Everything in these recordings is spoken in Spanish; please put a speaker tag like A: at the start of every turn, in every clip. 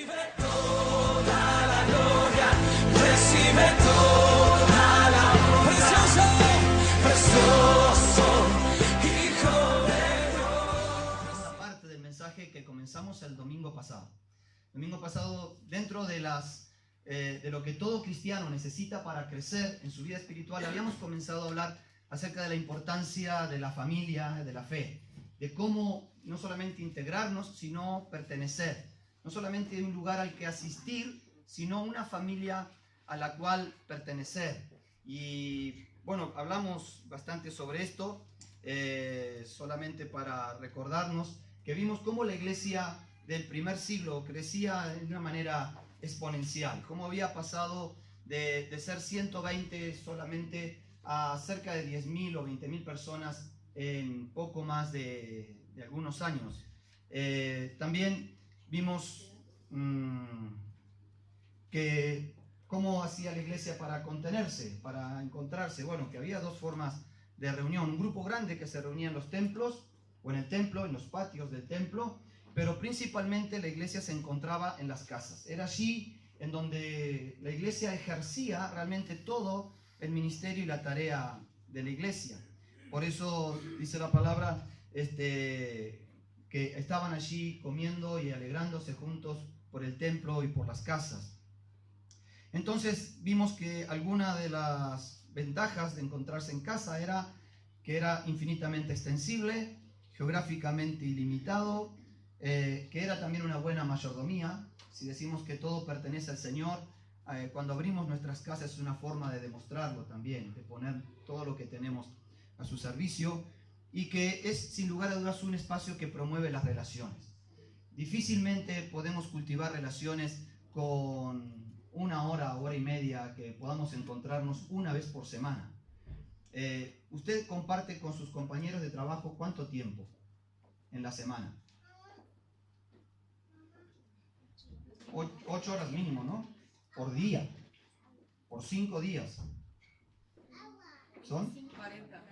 A: Recibe toda la gloria, recibe toda la precioso, precioso Hijo de Dios.
B: Esta parte del mensaje que comenzamos el domingo pasado. El domingo pasado, dentro de lo que todo cristiano necesita para crecer en su vida espiritual, habíamos comenzado a hablar acerca de la importancia de la familia, de la fe, de cómo no solamente integrarnos, sino pertenecer. No solamente un lugar al que asistir, sino una familia a la cual pertenecer. Y bueno, hablamos bastante sobre esto, solamente para recordarnos que vimos cómo la iglesia del primer siglo crecía de una manera exponencial, cómo había pasado de ser 120 solamente a cerca de 10.000 o 20.000 personas en poco más de algunos años. También vimos que cómo hacía la iglesia para contenerse, para encontrarse. Bueno, que había dos formas de reunión. Un grupo grande que se reunía en los templos, o en el templo, en los patios del templo, pero principalmente la iglesia se encontraba en las casas. Era allí en donde la iglesia ejercía realmente todo el ministerio y la tarea de la iglesia. Por eso dice la palabra que estaban allí comiendo y alegrándose juntos por el templo y por las casas. Entonces vimos que alguna de las ventajas de encontrarse en casa era que era infinitamente extensible, geográficamente ilimitado, que era también una buena mayordomía. Si decimos que todo pertenece al Señor, cuando abrimos nuestras casas es una forma de demostrarlo también, de poner todo lo que tenemos a su servicio, y que es sin lugar a dudas un espacio que promueve las relaciones. Difícilmente podemos cultivar relaciones con una hora, hora y media que podamos encontrarnos una vez por semana. Usted comparte con sus compañeros de trabajo ¿cuánto tiempo en la semana? 8 horas mínimo, ¿no? Por día, por 5 días. ¿Son?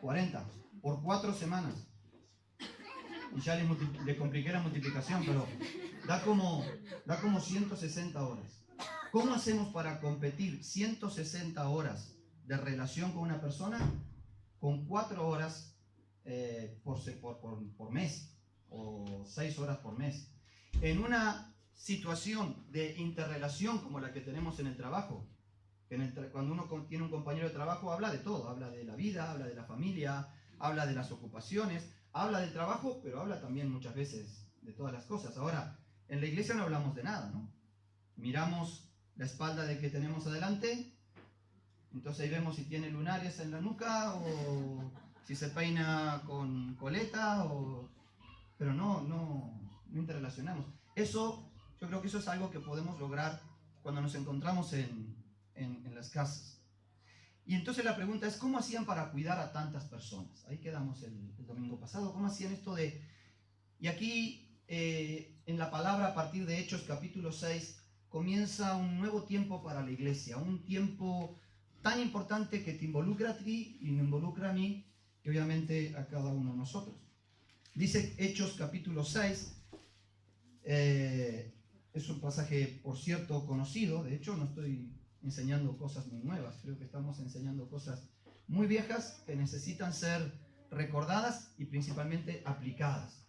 B: 40. Por 4 semanas. Y ya le compliqué la multiplicación, pero da como 160 horas. ¿Cómo hacemos para competir 160 horas de relación con una persona con 4 horas por mes o 6 horas por mes? En una situación de interrelación como la que tenemos en el trabajo, cuando uno tiene un compañero de trabajo habla de todo, habla de la vida, habla de la familia, habla de las ocupaciones, habla del trabajo, pero habla también muchas veces de todas las cosas. Ahora, en la iglesia no hablamos de nada, ¿no? Miramos la espalda del que tenemos adelante, entonces ahí vemos si tiene lunares en la nuca o si se peina con coleta, pero no interrelacionamos. Yo creo que eso es algo que podemos lograr cuando nos encontramos en las casas. Y entonces la pregunta es, ¿cómo hacían para cuidar a tantas personas? Ahí quedamos el domingo pasado. ¿Cómo hacían esto de...? Y aquí, en la palabra, a partir de Hechos capítulo 6, comienza un nuevo tiempo para la iglesia. Un tiempo tan importante que te involucra a ti y me involucra a mí, y obviamente a cada uno de nosotros. Dice Hechos capítulo 6, es un pasaje, por cierto, conocido. De hecho, no estoy enseñando cosas muy nuevas, creo que estamos enseñando cosas muy viejas que necesitan ser recordadas y principalmente aplicadas.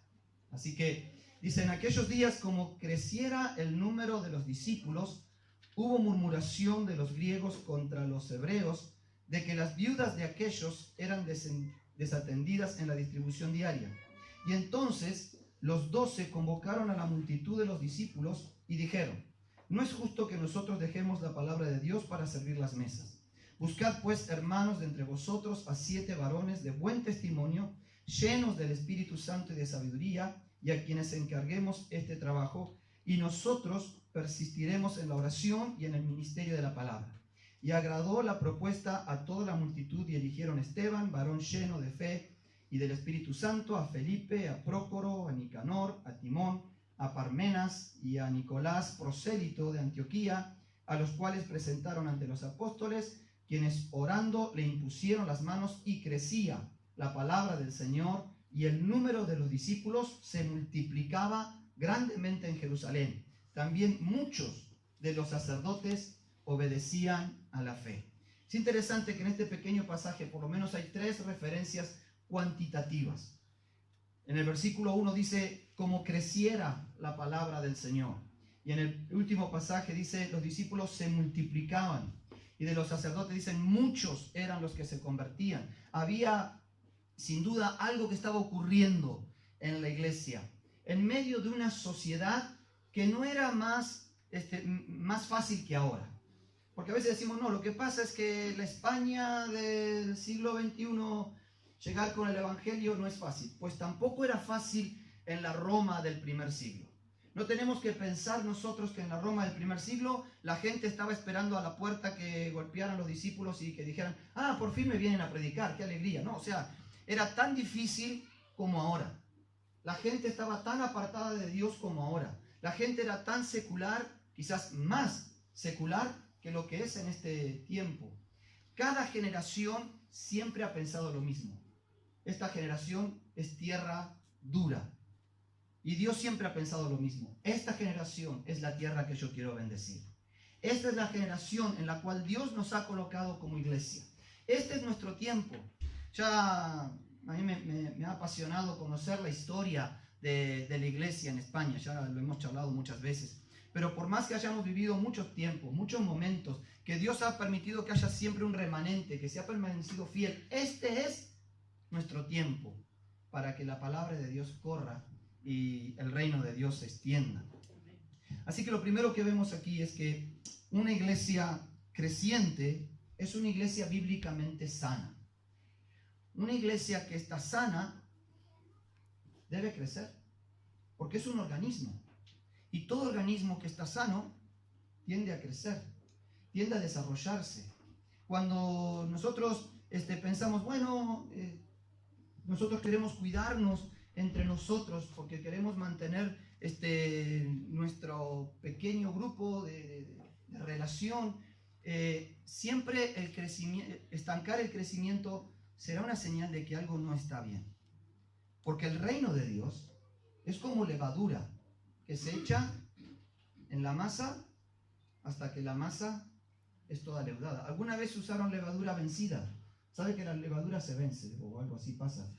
B: Así que dice, en aquellos días, como creciera el número de los discípulos, hubo murmuración de los griegos contra los hebreos de que las viudas de aquellos eran desatendidas en la distribución diaria. Y entonces los 12 convocaron a la multitud de los discípulos y dijeron, no es justo que nosotros dejemos la palabra de Dios para servir las mesas. Buscad pues, hermanos, de entre vosotros a 7 varones de buen testimonio, llenos del Espíritu Santo y de sabiduría, y a quienes encarguemos este trabajo, y nosotros persistiremos en la oración y en el ministerio de la palabra. Y agradó la propuesta a toda la multitud, y eligieron a Esteban, varón lleno de fe y del Espíritu Santo, a Felipe, a Prócoro, a Nicanor, a Timón, a Parmenas y a Nicolás, prosélito de Antioquía, a los cuales presentaron ante los apóstoles, quienes orando le impusieron las manos, y crecía la palabra del Señor, y el número de los discípulos se multiplicaba grandemente en Jerusalén. también muchos de los sacerdotes obedecían a la fe. Es interesante que en este pequeño pasaje por lo menos hay 3 referencias cuantitativas. En el versículo 1 dice, como creciera la palabra del Señor. Y en el último pasaje dice, los discípulos se multiplicaban. Y de los sacerdotes dicen, muchos eran los que se convertían. Había sin duda algo que estaba ocurriendo en la iglesia, en medio de una sociedad que no era más fácil que ahora. Porque a veces decimos, no, lo que pasa es que la España del siglo XXI, llegar con el Evangelio no es fácil. Pues tampoco era fácil en la Roma del primer siglo. No tenemos que pensar nosotros que en la Roma del primer siglo la gente estaba esperando a la puerta que golpearan los discípulos y que dijeran, ah, por fin me vienen a predicar, qué alegría. No, o sea, era tan difícil como ahora. La gente estaba tan apartada de Dios como ahora. La gente era tan secular, quizás más secular que lo que es en este tiempo. Cada generación siempre ha pensado lo mismo. Esta generación es tierra dura. Y Dios siempre ha pensado lo mismo. Esta generación es la tierra que yo quiero bendecir. Esta es la generación en la cual Dios nos ha colocado como iglesia. Este es nuestro tiempo. Ya a mí me ha apasionado conocer la historia de la iglesia en España. Ya lo hemos charlado muchas veces. Pero por más que hayamos vivido muchos tiempos, muchos momentos, que Dios ha permitido que haya siempre un remanente, que se ha permanecido fiel, este es nuestro tiempo para que la palabra de Dios corra y el reino de Dios se extienda. Así que lo primero que vemos aquí es que una iglesia creciente es una iglesia bíblicamente sana. Una iglesia que está sana debe crecer, porque es un organismo. Y todo organismo que está sano tiende a crecer, tiende a desarrollarse. Cuando nosotros pensamos, bueno, nosotros queremos cuidarnos entre nosotros porque queremos mantener nuestro pequeño grupo de relación, siempre estancar el crecimiento será una señal de que algo no está bien. Porque el reino de Dios es como levadura que se echa en la masa hasta que la masa es toda leudada. ¿Alguna vez usaron levadura vencida? ¿Sabe que la levadura se vence o algo así pasa?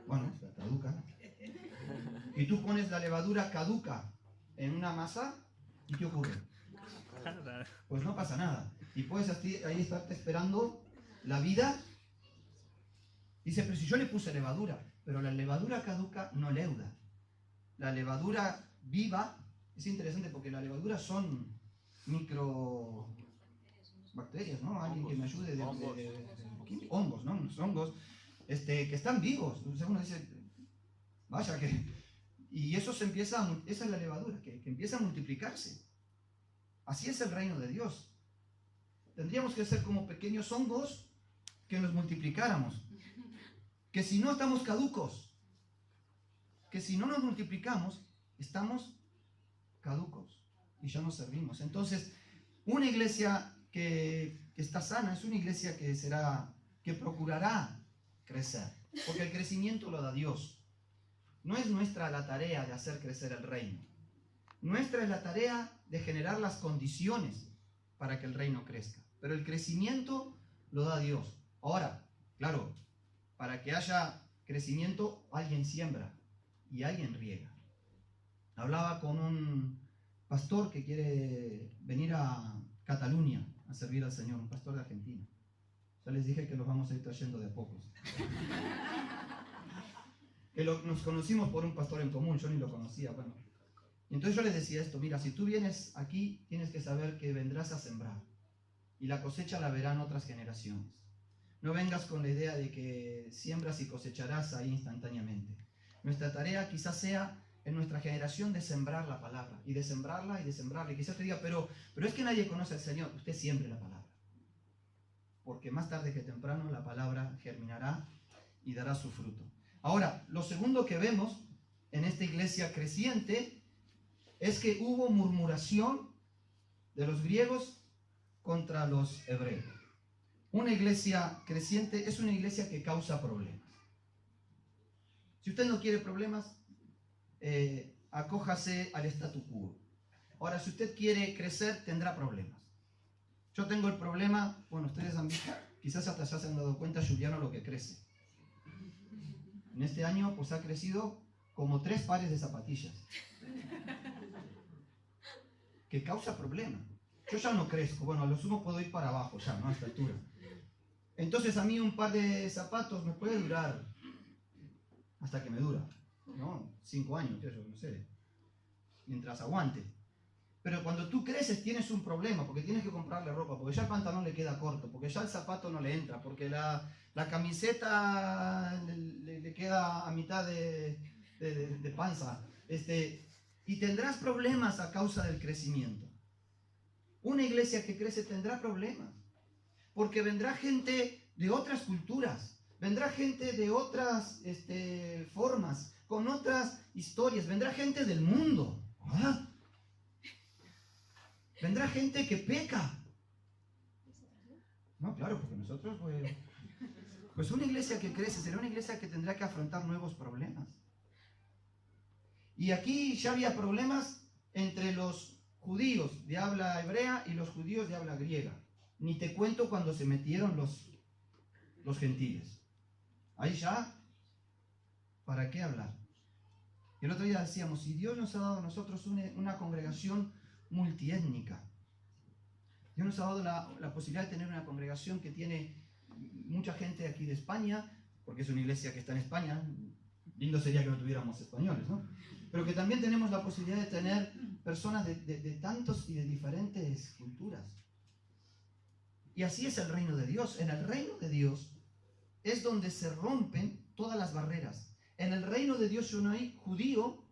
B: Bueno, caduca. Y tú pones la levadura caduca en una masa ¿y qué ocurre? Pues no pasa nada. Y puedes ahí estarte esperando la vida. Dice, pero si yo le puse levadura, pero la levadura caduca no leuda. La levadura viva, es interesante porque la levadura son microbacterias, ¿no? Alguien que me ayude hongos, ¿no? Los hongos que están vivos. Entonces uno dice, vaya que... Y eso esa es la levadura, que empieza a multiplicarse. Así es el reino de Dios. Tendríamos que ser como pequeños hongos que nos multiplicáramos. Que si no estamos caducos, que si no nos multiplicamos, estamos caducos y ya no servimos. Entonces, una iglesia que está sana es una iglesia que procurará crecer, porque el crecimiento lo da Dios. No es nuestra la tarea de hacer crecer el reino. Nuestra es la tarea de generar las condiciones para que el reino crezca. Pero el crecimiento lo da Dios. Ahora, claro, para que haya crecimiento, alguien siembra y alguien riega. Hablaba con un pastor que quiere venir a Cataluña a servir al Señor, un pastor de Argentina. Ya les dije que los vamos a ir trayendo de a pocos. Nos conocimos por un pastor en común, yo ni lo conocía, bueno. Y entonces yo les decía esto, mira, si tú vienes aquí, tienes que saber que vendrás a sembrar. Y la cosecha la verán otras generaciones. No vengas con la idea de que siembras y cosecharás ahí instantáneamente. Nuestra tarea quizás sea en nuestra generación de sembrar la palabra, y de sembrarla y de sembrarla. Y quizás te diga, pero es que nadie conoce al Señor. Usted siembre la palabra. Porque más tarde que temprano la palabra germinará y dará su fruto. Ahora, lo segundo que vemos en esta iglesia creciente es que hubo murmuración de los griegos contra los hebreos. Una iglesia creciente es una iglesia que causa problemas. Si usted no quiere problemas, acójase al statu quo. Ahora, si usted quiere crecer, tendrá problemas. Yo tengo el problema, bueno, ustedes han visto, quizás hasta ya se han dado cuenta, Juliano, lo que crece. En este año, pues ha crecido como 3 pares de zapatillas. Que causa problemas. Yo ya no crezco, bueno, a lo sumo puedo ir para abajo ya, ¿no? A esta altura. Entonces a mí un par de zapatos me puede durar hasta que me dura, ¿no? 5 años, yo no sé, mientras aguante. Pero cuando tú creces tienes un problema, porque tienes que comprarle ropa, porque ya el pantalón le queda corto, porque ya el zapato no le entra, porque la camiseta le queda a mitad de panza. Y tendrás problemas a causa del crecimiento. Una iglesia que crece tendrá problemas, porque vendrá gente de otras culturas, vendrá gente de otras formas, con otras historias, vendrá gente del mundo. ¿Ah? Vendrá gente que peca. No, claro, porque nosotros, pues una iglesia que crece será una iglesia que tendrá que afrontar nuevos problemas. Y aquí ya había problemas entre los judíos de habla hebrea y los judíos de habla griega. Ni te cuento cuando se metieron los gentiles. Ahí ya, ¿para qué hablar? Y el otro día decíamos, si Dios nos ha dado a nosotros una congregación multiétnica, Dios nos ha dado la posibilidad de tener una congregación que tiene mucha gente aquí de España, porque es una iglesia que está en España, lindo sería que no tuviéramos españoles, ¿no? Pero que también tenemos la posibilidad de tener personas de tantos y de diferentes culturas. Y así es el reino de Dios. En el reino de Dios es donde se rompen todas las barreras. En el reino de Dios ya no hay judío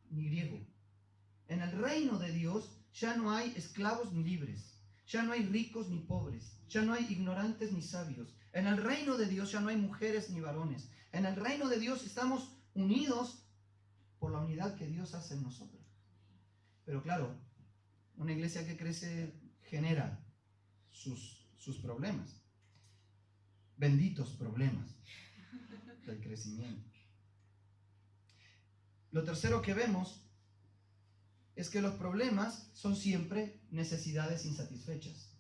B: ni griego. En el reino de Dios ya no hay esclavos ni libres. Ya no hay ricos ni pobres. Ya no hay ignorantes ni sabios. En el reino de Dios ya no hay mujeres ni varones. En el reino de Dios estamos unidos por la unidad que Dios hace en nosotros. Pero claro, una iglesia que crece genera sus problemas. Benditos problemas del crecimiento. Lo tercero que vemos es que los problemas son siempre necesidades insatisfechas.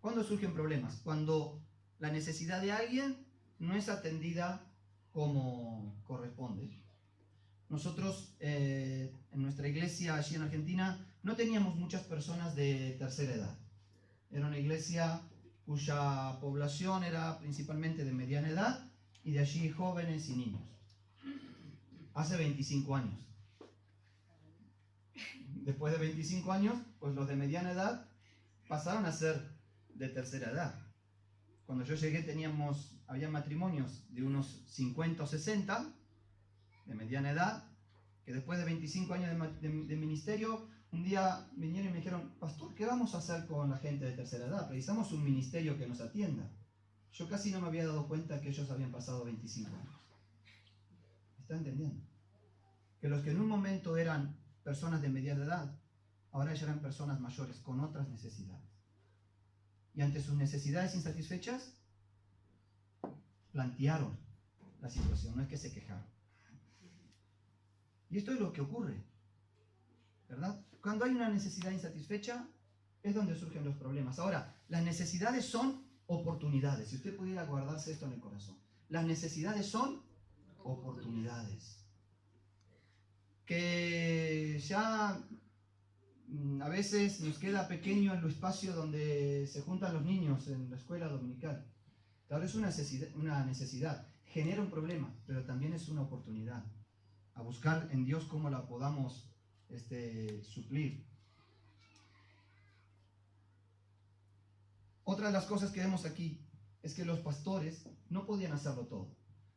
B: ¿Cuándo surgen problemas? Cuando la necesidad de alguien no es atendida como corresponde. Nosotros en nuestra iglesia allí en Argentina no teníamos muchas personas de tercera edad. Era una iglesia cuya población era principalmente de mediana edad y de allí jóvenes y niños. Hace 25 años. Después de 25 años, pues los de mediana edad pasaron a ser de tercera edad. Cuando yo llegué había matrimonios de unos 50 o 60 de mediana edad, que después de 25 años de ministerio, un día vinieron y me dijeron, pastor, ¿qué vamos a hacer con la gente de tercera edad? Precisamos un ministerio que nos atienda. Yo casi no me había dado cuenta que ellos habían pasado 25 años. ¿Está entendiendo? Que los que en un momento eran personas de mediana edad, ahora ya eran personas mayores con otras necesidades. Y ante sus necesidades insatisfechas, plantearon la situación, no es que se quejaron. Y esto es lo que ocurre, ¿verdad? Cuando hay una necesidad insatisfecha, es donde surgen los problemas. Ahora, las necesidades son oportunidades. Si usted pudiera guardarse esto en el corazón. Las necesidades son oportunidades. Que ya a veces nos queda pequeño el espacio donde se juntan los niños en la escuela dominical. Claro, es una necesidad. Genera un problema, pero también es una oportunidad. A buscar en Dios cómo la podamos suplir. Otra de las cosas que vemos aquí es que los pastores no podían hacerlo todo.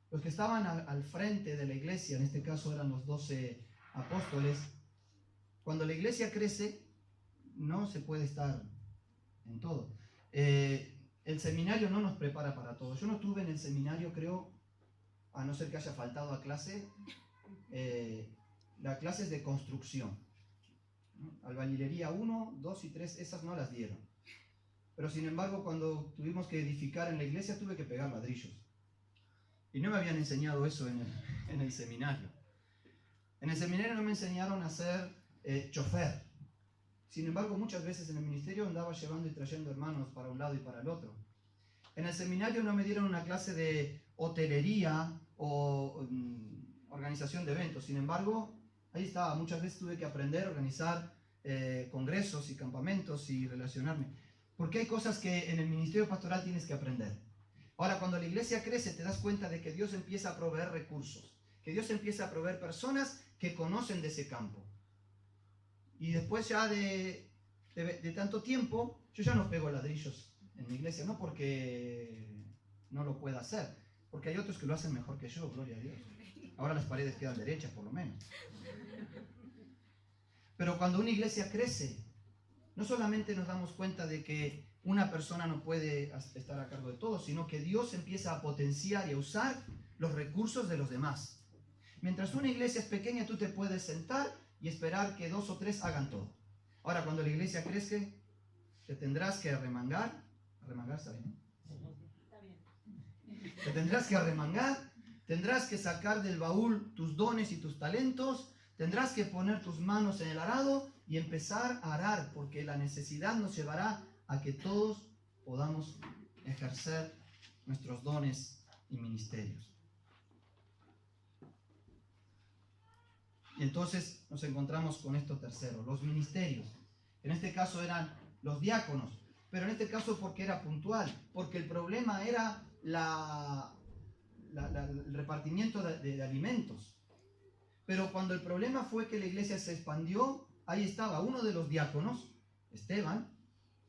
B: Los que estaban al frente de la iglesia, en este caso eran los 12 apóstoles, cuando la iglesia crece, no se puede estar en todo. El seminario no nos prepara para todo. Yo no estuve en el seminario, creo, a no ser que haya faltado a clase, las clases de construcción. Albañilería 1, 2 y 3, esas no las dieron. Pero sin embargo, cuando tuvimos que edificar en la iglesia, tuve que pegar ladrillos. Y no me habían enseñado eso en el seminario. En el seminario no me enseñaron a ser chofer, Sin embargo, muchas veces en el ministerio andaba llevando y trayendo hermanos para un lado y para el otro. En el seminario no me dieron una clase de hotelería o organización de eventos. Sin embargo, ahí estaba. Muchas veces tuve que aprender a organizar congresos y campamentos y relacionarme. Porque hay cosas que en el ministerio pastoral tienes que aprender. Ahora, cuando la iglesia crece, te das cuenta de que Dios empieza a proveer recursos, que Dios empieza a proveer personas que conocen de ese campo. Y después ya de tanto tiempo, yo ya no pego ladrillos en mi iglesia, no porque no lo pueda hacer, porque hay otros que lo hacen mejor que yo, gloria a Dios. Ahora las paredes quedan derechas, por lo menos. Pero cuando una iglesia crece, no solamente nos damos cuenta de que una persona no puede estar a cargo de todo, sino que Dios empieza a potenciar y a usar los recursos de los demás. Mientras una iglesia es pequeña, tú te puedes sentar y esperar que 2 o 3 hagan todo. Ahora, cuando la iglesia crece, te tendrás que arremangar. Arremangar, ¿está bien?
C: Está bien.
B: Te tendrás que arremangar, tendrás que sacar del baúl tus dones y tus talentos, tendrás que poner tus manos en el arado y empezar a arar, porque la necesidad nos llevará a que todos podamos ejercer nuestros dones y ministerios. Y entonces nos encontramos con esto tercero, los ministerios. En este caso eran los diáconos, pero en este caso porque era puntual, porque el problema era el repartimiento de alimentos. Pero cuando el problema fue que la iglesia se expandió, ahí estaba uno de los diáconos, Esteban,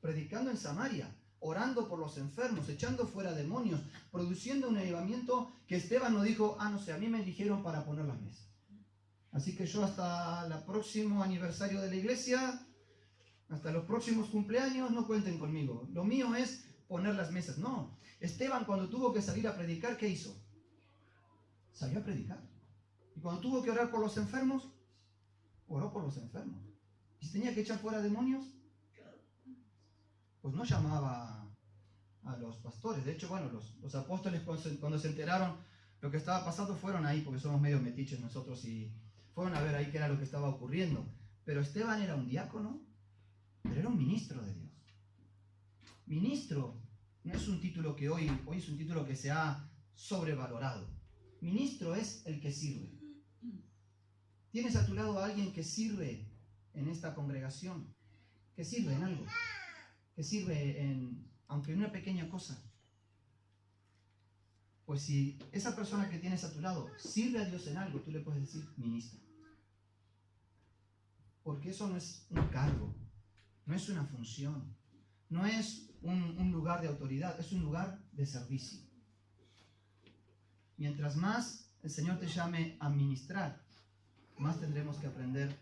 B: predicando en Samaria, orando por los enfermos, echando fuera demonios, produciendo un avivamiento que Esteban no dijo, no sé, a mí me eligieron para poner las mesas. Así que yo hasta el próximo aniversario de la iglesia, hasta los próximos cumpleaños, no cuenten conmigo. Lo mío es poner las mesas. No, Esteban cuando tuvo que salir a predicar, ¿qué hizo? Salió a predicar. Y cuando tuvo que orar por los enfermos, oró por los enfermos. Y si tenía que echar fuera demonios, pues no llamaba a los pastores. De hecho, bueno, los apóstoles cuando se enteraron lo que estaba pasando, fueron ahí, porque somos medio metiches nosotros, y fueron a ver ahí qué era lo que estaba ocurriendo. Pero Esteban era un diácono, pero era un ministro de Dios. Ministro no es un título que hoy es un título que se ha sobrevalorado. Ministro es el que sirve. ¿Tienes a tu lado a alguien que sirve en esta congregación? Que sirve en algo. Que sirve aunque en una pequeña cosa. Pues si esa persona que tienes a tu lado sirve a Dios en algo, tú le puedes decir ministro. Porque eso no es un cargo, no es una función, no es un lugar de autoridad, es un lugar de servicio. Mientras más el Señor te llame a ministrar, más tendremos que aprender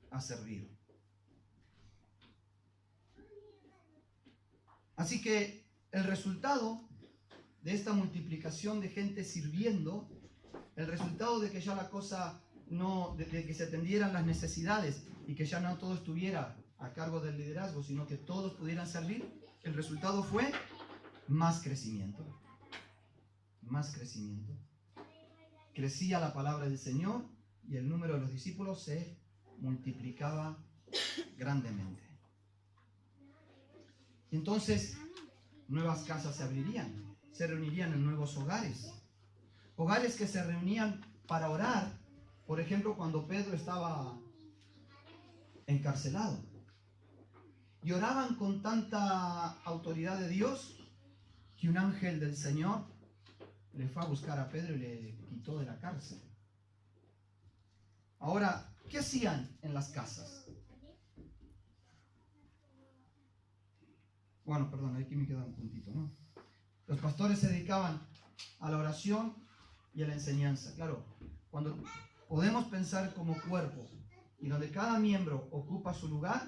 B: a servir. Así que el resultado de esta multiplicación de gente sirviendo, el resultado de que ya la cosa de que se atendieran las necesidades y que ya no todo estuviera a cargo del liderazgo, sino que todos pudieran servir, el resultado fue más crecimiento. Más crecimiento. Crecía la palabra del Señor y el número de los discípulos se multiplicaba grandemente. Entonces, nuevas casas se abrirían, se reunirían en nuevos hogares. Hogares que se reunían para orar, por ejemplo, cuando Pedro estaba encarcelado. Y oraban con tanta autoridad de Dios que un ángel del Señor le fue a buscar a Pedro y le quitó de la cárcel. Ahora, ¿qué hacían en las casas? Bueno, perdón, aquí me queda un puntito, ¿no? Los pastores se dedicaban a la oración y a la enseñanza. Claro, cuando podemos pensar como cuerpo y donde cada miembro ocupa su lugar,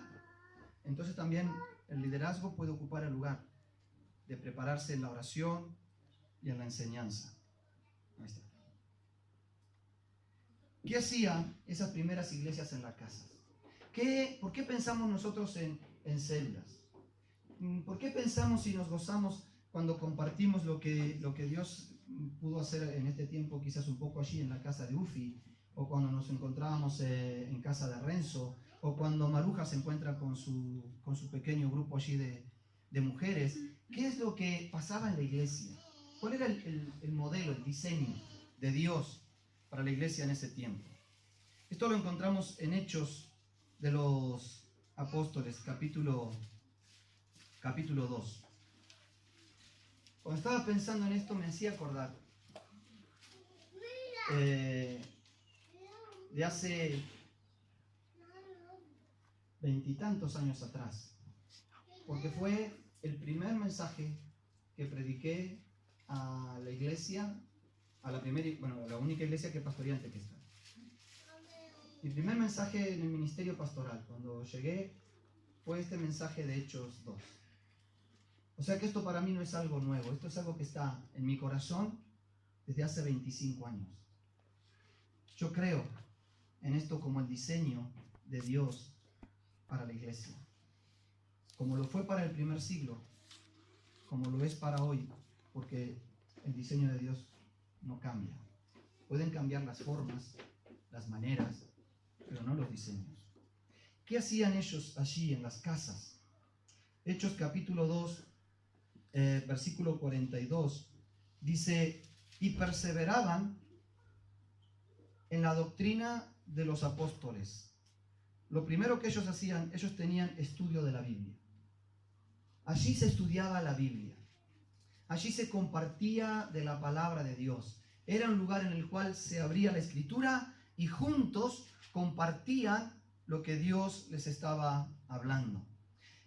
B: entonces también el liderazgo puede ocupar el lugar de prepararse en la oración y en la enseñanza. Ahí está. ¿Qué hacían esas primeras iglesias en las casas? ¿Por qué pensamos nosotros en células? ¿Por qué pensamos y nos gozamos cuando compartimos lo que Dios pudo hacer en este tiempo, quizás un poco allí en la casa de Ufi, o cuando nos encontrábamos en casa de Renzo, o cuando Maruja se encuentra con su pequeño grupo allí de mujeres, ¿qué es lo que pasaba en la iglesia? ¿Cuál era el modelo, el diseño de Dios para la iglesia en ese tiempo? Esto lo encontramos en Hechos de los Apóstoles, capítulo 2. Cuando estaba pensando en esto me hacía acordar de hace 20 y tantos años atrás, porque fue el primer mensaje que prediqué a la iglesia, a la única iglesia que pastoreé en Tequescal. Mi primer mensaje en el ministerio pastoral, cuando llegué, fue este mensaje de Hechos 2. O sea que esto para mí no es algo nuevo, esto es algo que está en mi corazón desde hace 25 años. Yo creo en esto como el diseño de Dios para la iglesia, como lo fue para el primer siglo, como lo es para hoy, porque el diseño de Dios no cambia. Pueden cambiar las formas, las maneras, pero no los diseños. ¿Qué hacían ellos allí en las casas? Hechos capítulo 2, versículo 42, dice, y perseveraban en la doctrina de los apóstoles. Lo primero que ellos hacían, ellos tenían estudio de la Biblia. Allí se estudiaba la Biblia. Allí se compartía de la palabra de Dios. Era un lugar en el cual se abría la Escritura y juntos compartían lo que Dios les estaba hablando.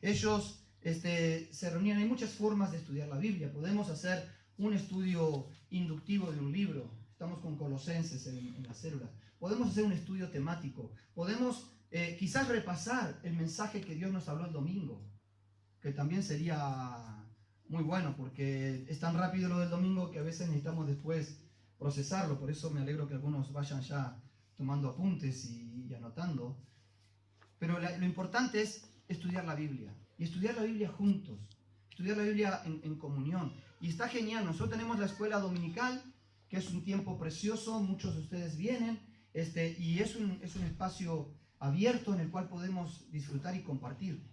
B: Ellos se reunían. Hay muchas formas de estudiar la Biblia. Podemos hacer un estudio inductivo de un libro. Estamos con Colosenses en las células. Podemos hacer un estudio temático. Podemos quizás repasar el mensaje que Dios nos habló el domingo, que también sería muy bueno, porque es tan rápido lo del domingo que a veces necesitamos después procesarlo. Por eso me alegro que algunos vayan ya tomando apuntes y anotando. Pero lo importante es estudiar la Biblia, y estudiar la Biblia juntos, estudiar la Biblia en comunión. Y está genial. Nosotros tenemos la escuela dominical, que es un tiempo precioso. Muchos de ustedes vienen, y es un espacio abierto en el cual podemos disfrutar y compartir.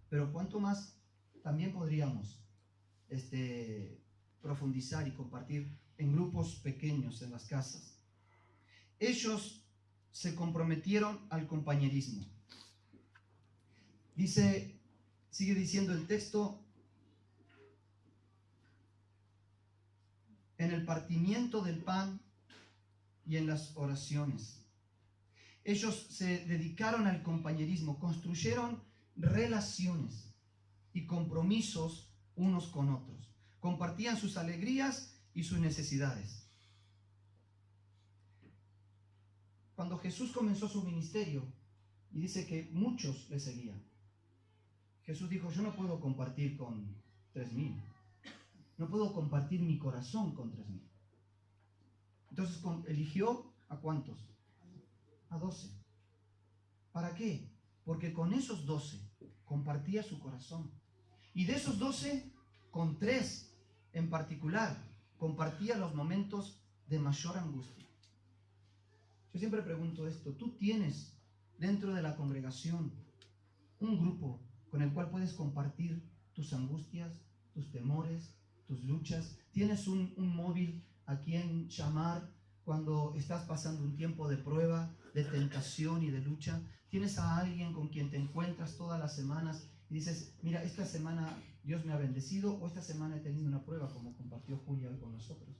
B: Pero cuánto más también podríamos profundizar y compartir en grupos pequeños en las casas. Ellos se comprometieron al compañerismo. Sigue diciendo el texto, en el partimiento del pan y en las oraciones. Ellos se dedicaron al compañerismo, construyeron relaciones y compromisos unos con otros. Compartían sus alegrías y sus necesidades. Cuando Jesús comenzó su ministerio, y dice que muchos le seguían, Jesús dijo, yo no puedo compartir con 3,000. No puedo compartir mi corazón con 3,000. Entonces eligió ¿a cuántos? A 12. ¿Para qué? Porque con esos 12 compartía su corazón. Y de esos 12, con 3 en particular, compartía los momentos de mayor angustia. Yo siempre pregunto esto, ¿tú tienes dentro de la congregación un grupo con el cual puedes compartir tus angustias, tus temores, tus luchas? ¿Tienes un móvil a quien llamar cuando estás pasando un tiempo de prueba, de tentación y de lucha? ¿Tienes a alguien con quien te encuentras todas las semanas y dices, mira, esta semana Dios me ha bendecido, o esta semana he tenido una prueba, como compartió Julia con nosotros?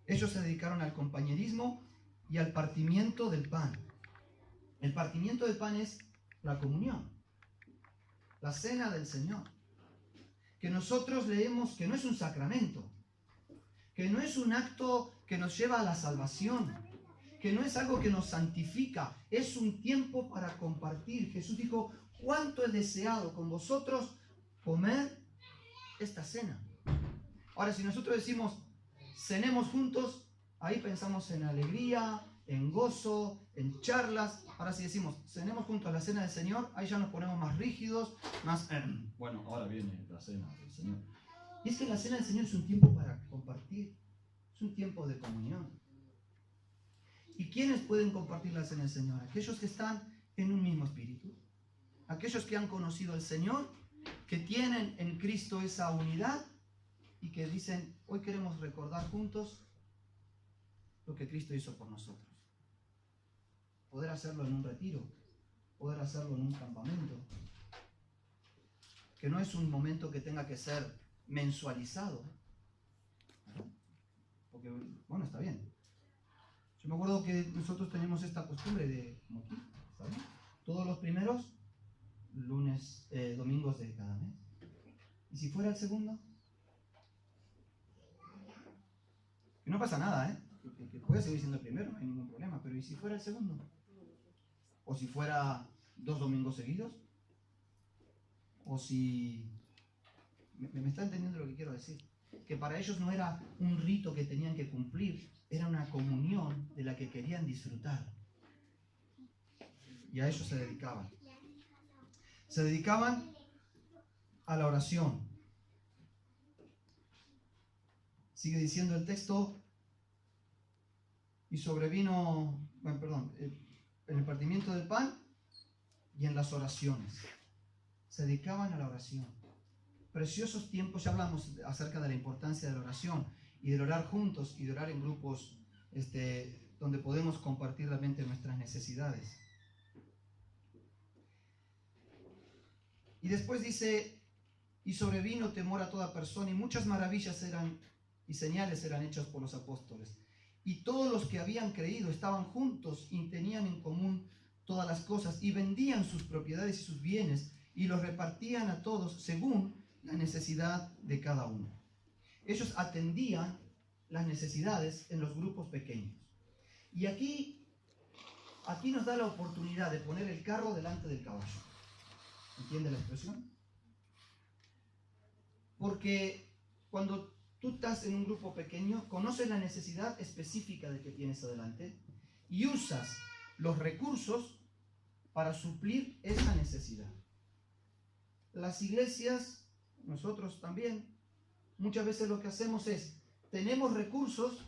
B: Ellos se dedicaron al compañerismo y al partimiento del pan. El partimiento del pan es la comunión, la cena del Señor, que nosotros leemos que no es un sacramento, que no es un acto que nos lleva a la salvación, que no es algo que nos santifica, es un tiempo para compartir. Jesús dijo, cuánto he deseado con vosotros comer esta cena. Ahora, si nosotros decimos, cenemos juntos, ahí pensamos en alegría, en gozo, en charlas. Ahora si decimos, cenemos juntos a la cena del Señor, ahí ya nos ponemos más rígidos, más, bueno, ahora viene la cena del Señor. Y es que la cena del Señor es un tiempo para compartir, es un tiempo de comunión. ¿Y quiénes pueden compartir la cena del Señor? Aquellos que están en un mismo espíritu. Aquellos que han conocido al Señor, que tienen en Cristo esa unidad y que dicen, hoy queremos recordar juntos lo que Cristo hizo por nosotros. Poder hacerlo en un retiro, poder hacerlo en un campamento, que no es un momento que tenga que ser mensualizado, ¿verdad? Porque, bueno, está bien. Yo me acuerdo que nosotros tenemos esta costumbre de, como aquí, ¿está bien? Todos los primeros domingos de cada mes. ¿Y si fuera el segundo? Que no pasa nada, que puede seguir siendo el primero, no hay ningún problema, pero ¿y si fuera el segundo? ¿O si fuera 2 domingos seguidos? ¿O si... ¿Me está entendiendo lo que quiero decir? Que para ellos no era un rito que tenían que cumplir, era una comunión de la que querían disfrutar. Y a eso se dedicaban. Se dedicaban a la oración. Sigue diciendo el texto, y sobrevino, en el partimiento del pan y en las oraciones. Se dedicaban a la oración. Preciosos tiempos, ya hablamos acerca de la importancia de la oración y de orar juntos y de orar en grupos donde podemos compartir realmente nuestras necesidades. Y después dice, y sobrevino temor a toda persona, y muchas maravillas y señales eran hechas por los apóstoles. Y todos los que habían creído estaban juntos y tenían en común todas las cosas, y vendían sus propiedades y sus bienes, y los repartían a todos según la necesidad de cada uno. Ellos atendían las necesidades en los grupos pequeños. Y aquí nos da la oportunidad de poner el carro delante del caballo. ¿Entiende la expresión? Porque cuando tú estás en un grupo pequeño, conoces la necesidad específica de que tienes adelante y usas los recursos para suplir esa necesidad. Las iglesias, nosotros también, muchas veces lo que hacemos es, tenemos recursos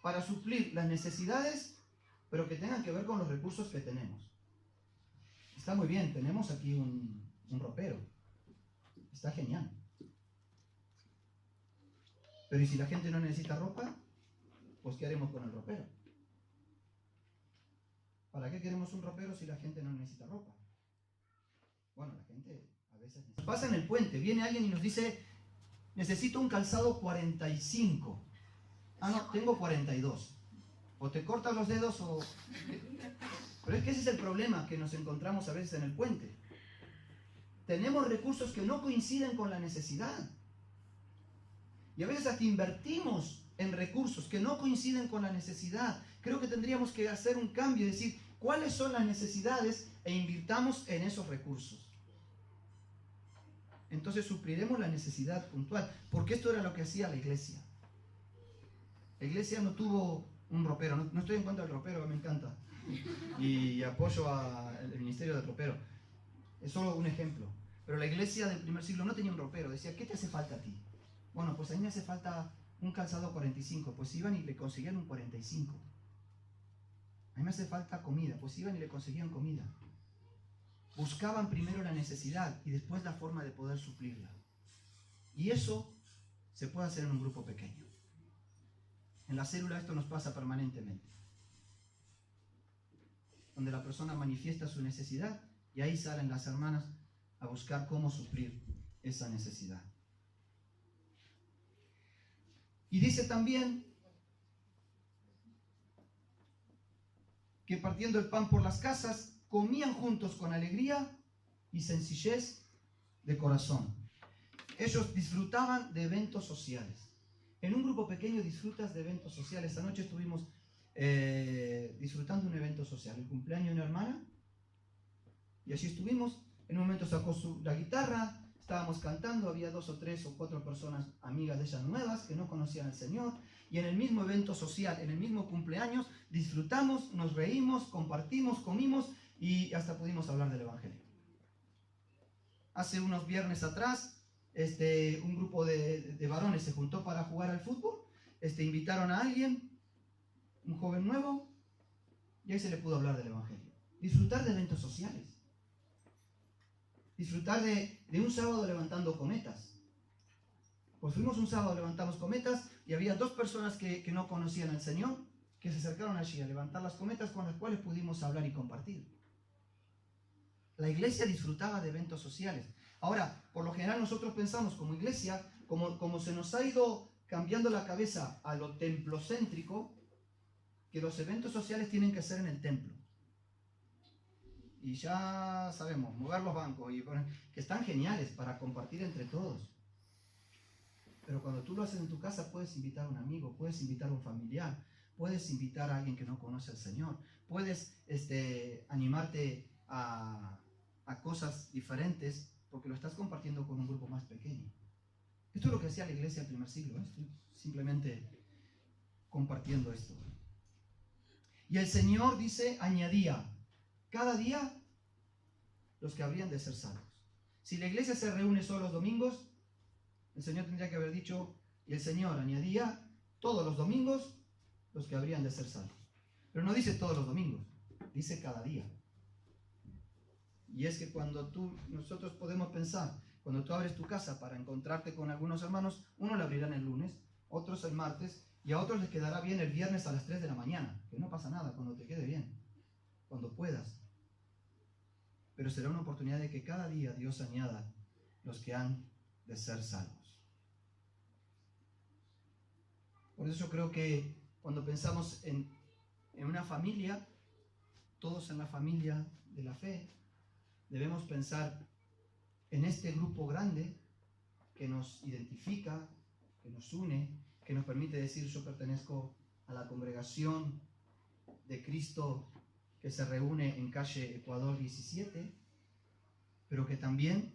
B: para suplir las necesidades, pero que tengan que ver con los recursos que tenemos. Está muy bien, tenemos aquí un ropero. Está genial. Pero ¿y si la gente no necesita ropa? Pues ¿qué haremos con el ropero? ¿Para qué queremos un ropero si la gente no necesita ropa? Bueno, la gente a veces necesita. Pasa en el puente, viene alguien y nos dice, necesito un calzado 45. Ah, no, tengo 42. O te cortas los dedos o... Pero es que ese es el problema que nos encontramos a veces en el puente. Tenemos recursos que no coinciden con la necesidad. Y a veces hasta invertimos en recursos que no coinciden con la necesidad. Creo que tendríamos que hacer un cambio y decir cuáles son las necesidades e invirtamos en esos recursos. Entonces supliremos la necesidad puntual, porque esto era lo que hacía la iglesia. La iglesia no tuvo un ropero, no estoy en contra del ropero, me encanta. Y apoyo al ministerio del ropero. Es solo un ejemplo. Pero la iglesia del primer siglo no tenía un ropero. Decía, ¿qué te hace falta a ti? Bueno, pues a mí me hace falta un calzado 45. Pues iban y le conseguían un 45. A mí me hace falta comida. Pues iban y le conseguían comida. Buscaban primero la necesidad y después la forma de poder suplirla. Y eso se puede hacer en un grupo pequeño. En la célula esto nos pasa permanentemente. Donde la persona manifiesta su necesidad y ahí salen las hermanas a buscar cómo suplir esa necesidad. Y dice también que partiendo el pan por las casas, comían juntos con alegría y sencillez de corazón. Ellos disfrutaban de eventos sociales. En un grupo pequeño disfrutas de eventos sociales. Esta noche estuvimos disfrutando un evento social, el cumpleaños de una hermana, y allí estuvimos. En un momento sacó la guitarra, estábamos cantando, había 2 o 3 o 4 personas amigas de ellas nuevas que no conocían al Señor, y en el mismo evento social, en el mismo cumpleaños, disfrutamos, nos reímos, compartimos, comimos y hasta pudimos hablar del Evangelio. Hace unos viernes atrás, un grupo de varones se juntó para jugar al fútbol, invitaron a alguien, un joven nuevo, y ahí se le pudo hablar del Evangelio. Disfrutar de eventos sociales. Disfrutar de un sábado levantando cometas. Pues fuimos un sábado, levantamos cometas y había 2 personas que no conocían al Señor, que se acercaron allí a levantar las cometas con las cuales pudimos hablar y compartir. La iglesia disfrutaba de eventos sociales. Ahora, por lo general nosotros pensamos como iglesia, como se nos ha ido cambiando la cabeza a lo templocéntrico, que los eventos sociales tienen que ser en el templo. Y ya sabemos, mover los bancos, que están geniales para compartir entre todos. Pero cuando tú lo haces en tu casa, puedes invitar a un amigo, puedes invitar a un familiar, puedes invitar a alguien que no conoce al Señor, puedes animarte a cosas diferentes porque lo estás compartiendo con un grupo más pequeño. Esto es lo que hacía la iglesia del primer siglo, ¿eh? Estoy simplemente compartiendo esto. Y el Señor dice, añadía cada día los que habrían de ser salvos. Si la iglesia se reúne solo los domingos, el Señor tendría que haber dicho, y el Señor añadía todos los domingos los que habrían de ser salvos. Pero no dice todos los domingos, dice cada día. Y es que nosotros podemos pensar, cuando tú abres tu casa para encontrarte con algunos hermanos, uno le abrirán el lunes, otros el martes, y a otros les quedará bien el viernes a las 3 de la mañana, que no pasa nada, cuando te quede bien, cuando puedas. Pero será una oportunidad de que cada día Dios añada los que han de ser salvos. Por eso creo que cuando pensamos en una familia, todos en la familia de la fe, debemos pensar en este grupo grande que nos identifica, que nos une, que nos permite decir yo pertenezco a la congregación de Cristo que se reúne en calle Ecuador 17, pero que también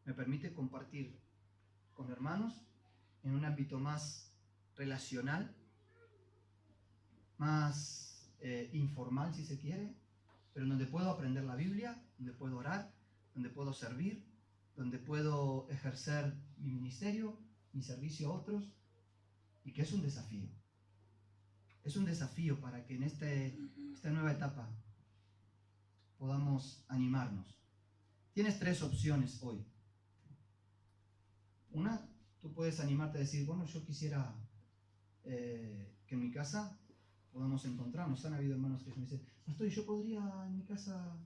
B: me permite compartir con hermanos en un ámbito más relacional, más informal si se quiere, pero donde puedo aprender la Biblia, donde puedo orar, donde puedo servir, donde puedo ejercer mi ministerio, mi servicio a otros, y que es un desafío. Es un desafío para que en esta nueva etapa podamos animarnos. Tienes 3 opciones hoy. Una, tú puedes animarte a decir, bueno, yo quisiera que en mi casa podamos encontrarnos. Han habido hermanos que me dicen, pastor, ¿y yo podría en mi casa?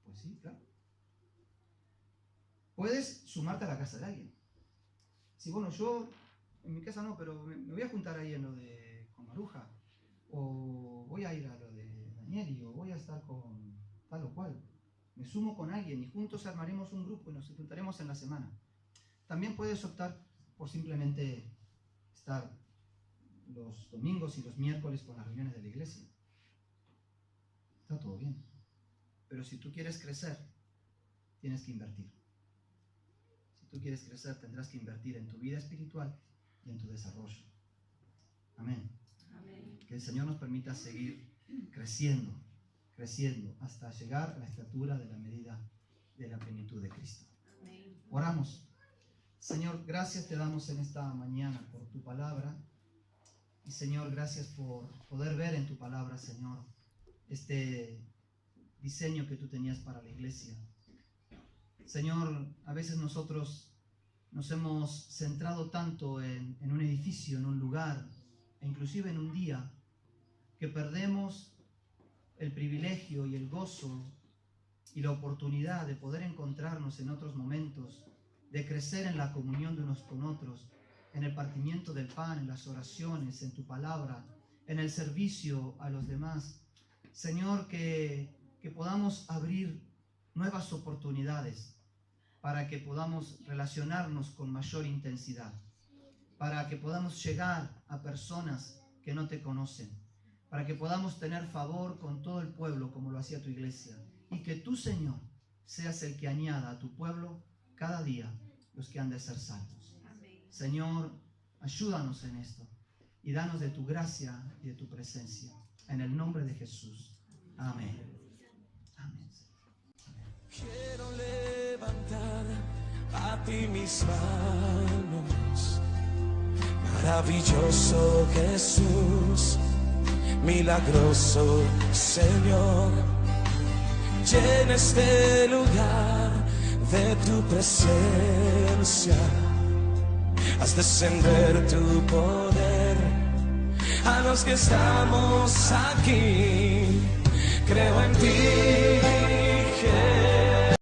B: Pues sí, claro. Puedes sumarte a la casa de alguien. Si, bueno, yo en mi casa no, pero me voy a juntar ahí en lo de con Maruja, o voy a ir a lo de Danieli, o voy a estar con tal o cual. Me sumo con alguien y juntos armaremos un grupo y nos juntaremos en la semana. También puedes optar por simplemente estar los domingos y los miércoles con las reuniones de la iglesia. Está todo bien. Pero si tú quieres crecer, tienes que invertir. Si tú quieres crecer, tendrás que invertir en tu vida espiritual y en tu desarrollo. Amén. Amén. Que el Señor nos permita seguir creciendo hasta llegar a la estatura de la medida de la plenitud de Cristo. Amén. Oramos. Señor, gracias te damos en esta mañana por tu palabra. Y Señor, gracias por poder ver en tu palabra, Señor, este diseño que tú tenías para la iglesia. Señor, a veces nosotros nos hemos centrado tanto en un edificio, en un lugar, e inclusive en un día, que perdemos el privilegio y el gozo y la oportunidad de poder encontrarnos en otros momentos, de crecer en la comunión de unos con otros, en el partimiento del pan, en las oraciones, en tu palabra, en el servicio a los demás. Señor, que podamos abrir nuevas oportunidades para que podamos relacionarnos con mayor intensidad, para que podamos llegar a personas que no te conocen, para que podamos tener favor con todo el pueblo como lo hacía tu iglesia, y que tú, Señor, seas el que añada a tu pueblo cada día los que han de ser salvos. Amén. Señor, ayúdanos en esto y danos de tu gracia y de tu presencia. En el nombre de Jesús. Amén. Amén.
A: Quiero levantar a ti mis manos. Maravilloso Jesús, milagroso Señor. llena este lugar de tu presencia. Haz descender tu poder a los que estamos aquí. Creo en ti,